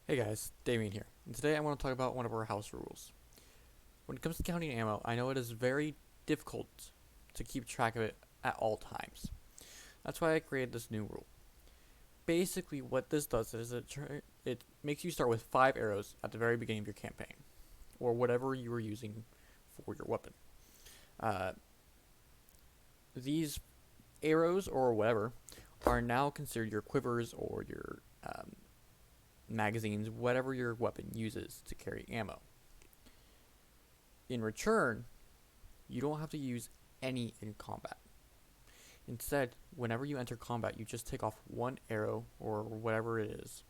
Hey guys, Damien here, and today I want to talk about one of our house rules. When it comes to counting ammo, I know it is very difficult to keep track of it at all times. That's why I created this new rule. Basically, what this does is it makes you start with 5 arrows at the very beginning of your campaign, or whatever you were using for your weapon. Uh, these arrows, or whatever, are now considered your quivers or your magazines, whatever your weapon uses to carry ammo. In return, you don't have to use any in combat. Instead, whenever you enter combat, you just take off one arrow or whatever it is,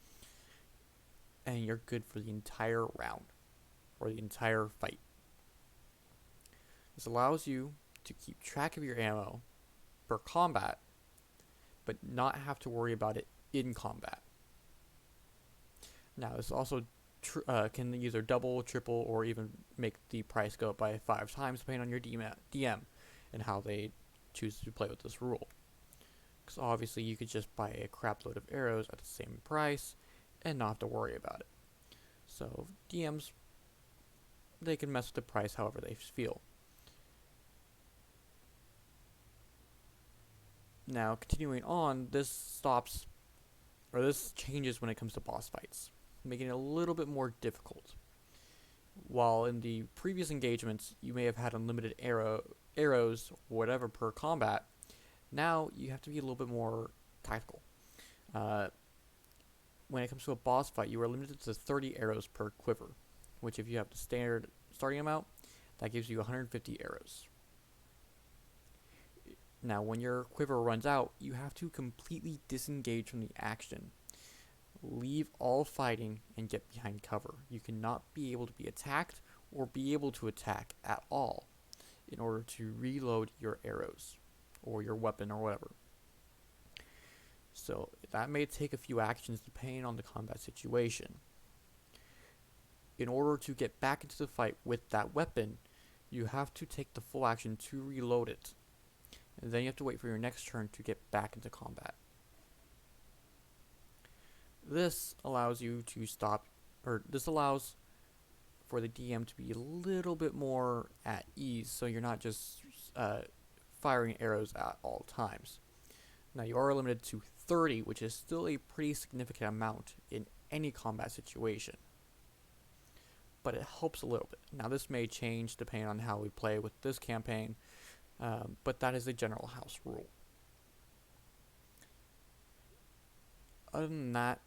and you're good for the entire round or the entire fight. This allows you to keep track of your ammo per combat, but not have to worry about it in combat. Now, this also can either double, triple, or even make the price go up by 5 times depending on your DM and how they choose to play with this rule. Because obviously you could just buy a crap load of arrows at the same price and not have to worry about it. So DMs, they can mess with the price however they feel. Now, continuing on, this changes when it comes to boss fights, making it a little bit more difficult. While in the previous engagements you may have had unlimited arrows or whatever per combat, now you have to be a little bit more tactical. When it comes to a boss fight, you are limited to 30 arrows per quiver, which if you have the standard starting amount, that gives you 150 arrows. Now, when your quiver runs out, you have to completely disengage from the action. Leave all fighting and get behind cover. You cannot be able to be attacked or be able to attack at all in order to reload your arrows or your weapon or whatever. So that may take a few actions depending on the combat situation. In order to get back into the fight with that weapon, you have to take the full action to reload it. And then you have to wait for your next turn to get back into combat. This allows you to this allows for the DM to be a little bit more at ease, so you're not just firing arrows at all times. Now, you are limited to 30, which is still a pretty significant amount in any combat situation, but it helps a little bit. Now, this may change depending on how we play with this campaign, but that is a general house rule. Other than that,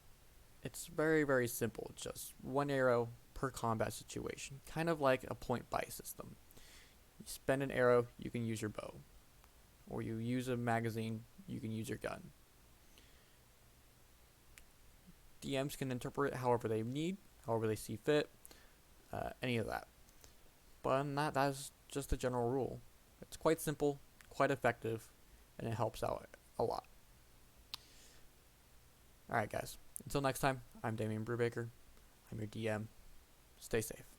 it's very, very simple. Just one arrow per combat situation, kind of like a point buy system. You spend an arrow, you can use your bow, or you use a magazine, you can use your gun. DMs can interpret it however they need, however they see fit, any of that. But other than that, that's just a general rule. It's quite simple, quite effective, and it helps out a lot. Alright guys, until next time, I'm Damien Brubaker. I'm your DM. Stay safe.